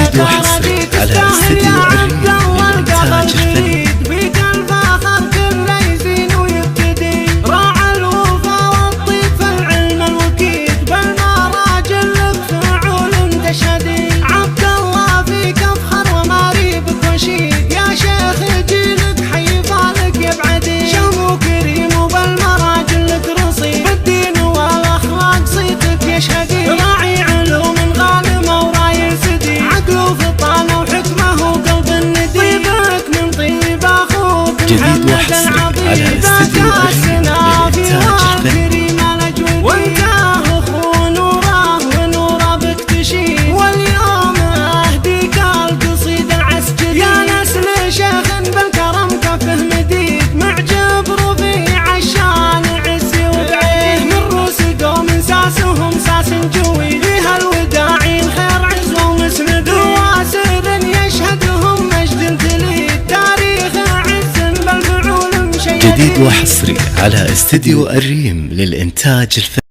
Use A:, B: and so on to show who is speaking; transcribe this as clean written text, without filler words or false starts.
A: جديد وحصري على استديو الريم للإنتاج الفني. جديد وحصري على استديو الريم للإنتاج الفني.
B: وانتهى اخو نوره ونوره بكتشي، واليوم اهديك القصيدة العسكري يا نسل شيخ بالكرم كفه مديد، معجب رفيع الشان عزي وبعيه، من روس قوم ساسهم ساس جوي، فيها الوداعي الخير عز ومسند، واسر يشهدهم مجد تليد، تاريخ
A: جديد وحصري على استديو الريم للإنتاج الفني.